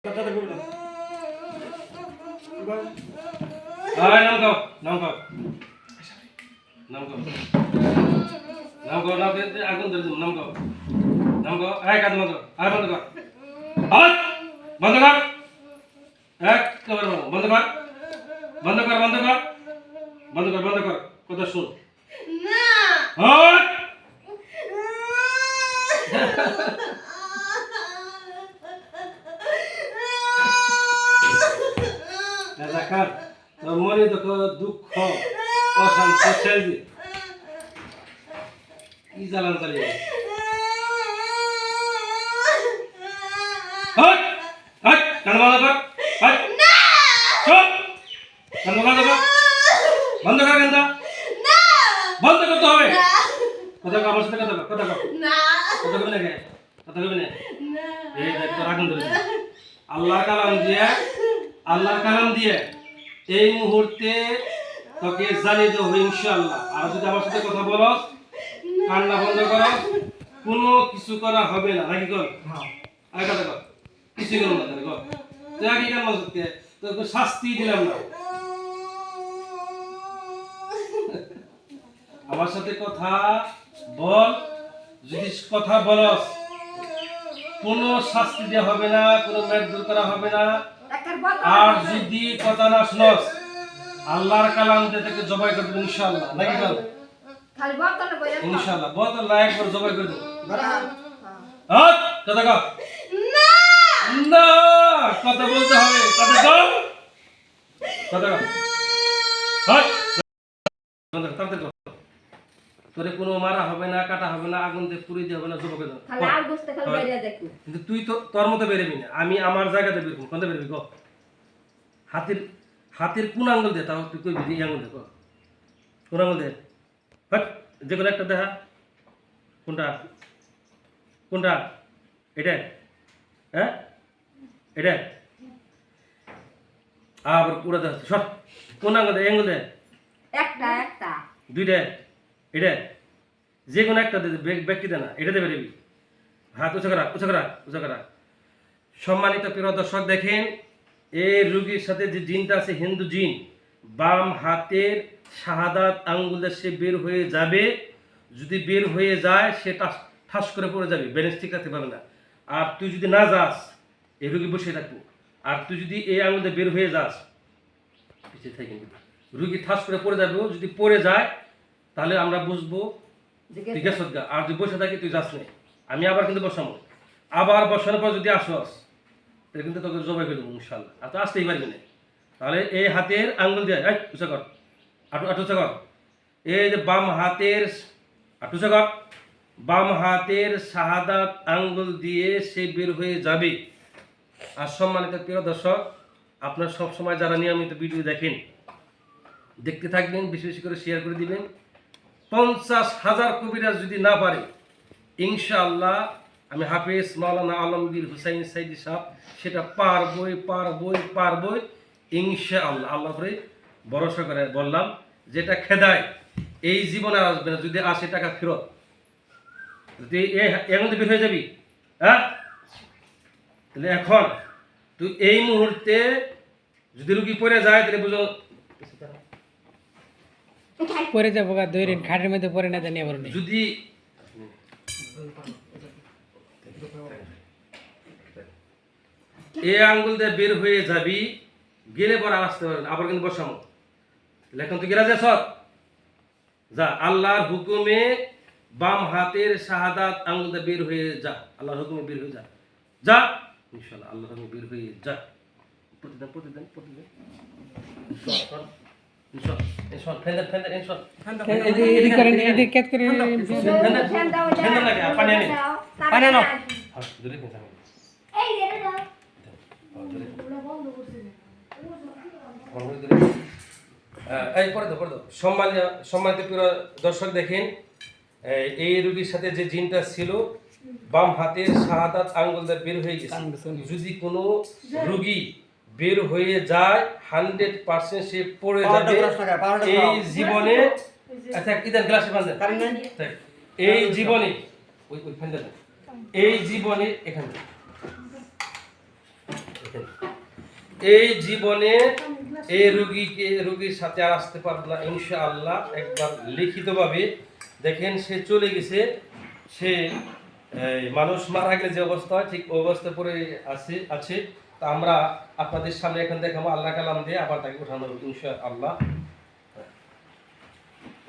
নাম গাও নাম গাও নাম গাও নাম গাও নাম কে আগুন ধরে দিম নাম গাও আয় কাজ বন্ধ আর বন্ধ কর হাত বন্ধ কর এক কর বন্ধ কর বন্ধ কর বন্ধ কর বন্ধ কর বন্ধ কর কথা শুন না হাত দেখার তোর মনে তো দুঃখ অশান্তি ছেড়ে কি জ্বালান চালিয়ে হাট হাট কান বন্ধ কর হাট চুপ কান বন্ধ কর বন্ধ কর কেন না বন্ধ করতে হবে কথা কর আমার সাথে কথা কর না কথা কবি না কে কথা কবি না না এই দেখ তোর আগুন ধরে আল্লাহর কালাম দিয়ে এই মুহূর্তে তোকে জানিয়ে দেবো ইনশাআল্লাহ। আর যদি আমার সাথে কথা বলস কান্না বন্ধ করো কোনো কিছু করা হবে না নাকি কর আগে কথা কর কিছু করো না কর তুই আগে কেন সত্যি তোকে শাস্তি দিলাম না আমার সাথে কথা বল যদি কথা বলস কোনো শাস্তি দেওয়া হবে না কোনো মারধর করা হবে না আর যদি কথা না শুনস আল্লাহর কালাম দিয়ে থেকে জবাই করে দেব ইনশাআল্লাহ নাকি বল খালি বর্তমানে বইয়া ইনশাআল্লাহ বহুত লাইক করে জবাই করে দেব হাত কথা কও না না কথা বলতে হবে কথা কও কথা কও হাত বন্ধ কর তাড়াতাড়ি কর তোরে কোনো মারা হবে না কাটা হবে না আগুন দিয়ে পুড়িয়ে দেওয়া হবে না জবাই করে দেব খালি আর বসতে খালি বাইরে দেখো কিন্তু তুই তো তোর মতো বেরোবি না আমি আমার জায়গাতে বেরোবো কোনটা বেরোবি গো হাতের কোন আঙ্গুল দে তাও তুই কইবি এই আঙ্গুল দে কো কোন আঙ্গুল দে হট যে কোনো একটা দেখা কোনটা কোনটা এটা হ্যাঁ এটা আবার পুরো দেখা সর কোন আঙ্গুল দে আঙ্গুল দে একটা দুইটা এটা যে কোনো একটা দে ব্যক্তি দে না এটা দে বেরোবি হাত উঁচু করা সম্মানিত প্রিয় দর্শক দেখেন এই রোগীর সাথে যে জিনটা আছে হিন্দু জিন বাম হাতের শাহাদাত আঙ্গুলে সে বের হয়ে যাবে যদি বের হয়ে যায় সে ঠাস করে পড়ে যাবে ব্যালেন্স ঠিক রাখতে পারবে না আর তুই যদি না যাস এই রোগী বসে থাকবো আর তুই যদি এই আঙ্গুল দিয়ে বের হয়ে যাস পিছিয়ে থাকি রোগী ঠাস করে পড়ে যাবে যদি পড়ে যায় তাহলে আমরা বুঝবো ঠিক আছে আর যদি বসে থাকি তুই যাস না আমি আবার কিন্তু বসাবো আবার বসানোর পর যদি আসস তাহলে কিন্তু তোকে জবাই করে দেবো ইনশাআল্লাহ আর তো আসতেই পারবি না তাহলে এই হাতের আঙ্গুল দিয়ে উঁচা কর আটু উঁচা কর এই যে বাম হাতের উঁচা কর বাম হাতের শাহাদাত আঙ্গুল দিয়ে সে বের হয়ে যাবে। আর সম্মানিত প্রিয় দর্শক আপনারা সবসময় যারা নিয়মিত ভিডিও দেখেন দেখতে থাকবেন বেশি বেশি করে শেয়ার করে দিবেন 50,000 কবিরাজ যদি না পারে ইনশাআল্লাহ আমি হাফেজ মাওলানা আলমগীর হুসাইন সাইদি সাহেব সেটা পারবই ইনশাআল্লাহ আল্লাহ করে ভরসা করে বললাম যেটা খেদায় এই জীবনে আর আসবে না যদি আসে টাকা ফেরত তুই এখন তো বের হয়ে যাবি হ্যাঁ তাহলে এখন তুই এই মুহূর্তে যদি রুগী পড়ে যায় তাহলে বুঝো পরে যাবো গা দৈরিন খাটের মধ্যে পরে না জানি আবার যদি এই আঙ্গুল দিয়ে বের হয়ে যাবি গেলে পর আসতে পারবেন আবার কিন্তু বসামো এখন তুই গেলা যাস যা আল্লাহর হুকুমে বাম হাতের শাহাদাত আঙ্গুল দিয়ে বের হয়ে যা আল্লাহর হুকুমে বের হয়ে যা ইনশাআল্লাহ আল্লাহর হুকুমে বের হয়ে যা প্রতিদিন এদিক করেন এদিক কেট করে পানি আনো এই রে দাও এই করে দাও সম্মানিত প্রিয় দর্শক দেখেন এই রোগীর সাথে যে জিনটা ছিল বাম হাতের শাহাদাত আঙ্গুল দিয়ে বের হয়ে গেছে যদি কোনো রোগী বের হয়ে যায় 100% সে পড়ে যাবে এই জীবনে আচ্ছা ইদার গ্লাসে বাঁধেন এই জীবনে ওই ফেলে এই জীবনে এখানে দেখেন এই জীবনে এই রোগীর সাথে আর আসতে পারবে না ইনশাআল্লাহ। একবার লিখিতভাবে দেখেন সে চলে গেছে, সে মানুষ মারা গেলে যে অবস্থা হয় ঠিক ওই অবস্থা পরে আছে। তা আমরা আপনাদের সামনে এখন দেখাবো আল্লাহ কালাম দিয়ে আবার তাকে উঠানো হবে ইনশাআল্লাহ।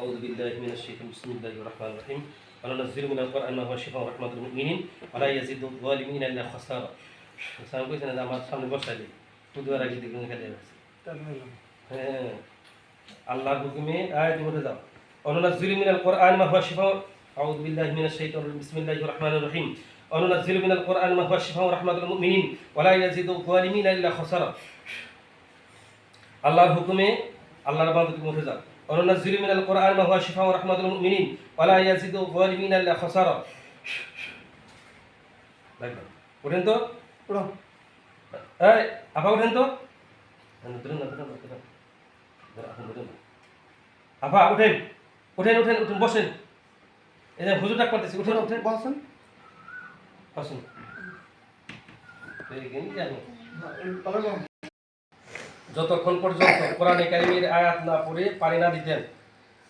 أعوذ بالله من الشيطان بسم الله الرحمن الرحيم وننزل من القرآن ما هو شفاء ورحمة للمؤمنين ولا يزيد الظالمين إلا خسارة। সামনে কইছেন না আমার সামনে বসাইলে বুধবার আগে দেখুন খেলে আছে। হ্যাঁ আল্লাহর হুকুমে আয়াত বলে দাও وننزل من القرآن ما هو شفاء أعوذ بالله من الشيطان الرجيم بسم الله الرحمن الرحيم وننزل من القرآن ما هو شفاء ورحمة للمؤمنين ولا يزيد الظالمين إلا خسارة। আল্লাহর হুকুমে আল্লাহর বান্দা তুমি উঠে যাও وننزل من القرآن ما هو شفاء ورحمة للمؤمنين ولا يزيد الظالمين إلا خسارة। দেখবেন উঠেন তো এই আপা উঠেন তো আপা উঠেন উঠেন উঠেন উঠেন বসেন। এই যে হুজুর ডাক করতেছি উঠেন উঠেন বসেন বসেন। যতক্ষণ পর্যন্ত কোরআনে কারিমের আয়াত না পড়ে পানি না দিতেন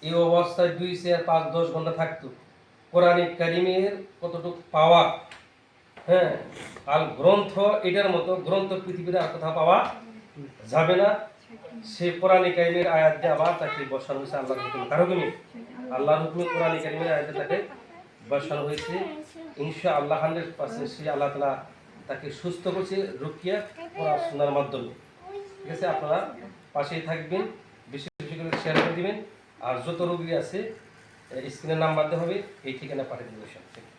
এই অবস্থায় 2 থেকে 5 10 ঘন্টা থাকতো। কোরআনে কারিমের কতটুকু পাওয়া, হ্যাঁ আর গ্রন্থ এটার মতো গ্রন্থ পৃথিবীতে আর কোথাও পাওয়া যাবে না। সে কোরআনে কারিমের আয়াত দিয়ে আবার তাকে বসানো হয়েছে আল্লাহর হুকুমে। কার হুকুমে? আল্লাহর হুকুমে কোরআনে কারিমের আয়াতে তাকে বসানো হয়েছে ইনশাআল্লাহ। 100% সে আল্লাহ তাআলা তাকে সুস্থ করছে রুকিয়া পড়াশোনার মাধ্যমে। ঠিক আছে, আপনারা পাশেই থাকবেন, বেশি বেশি করে শেয়ার করে দিবেন। আর যত রোগী আছে স্ক্রিনে নাম্বার দেওয়া হবে, এই ঠিকানা পাঠিয়ে দেবেন।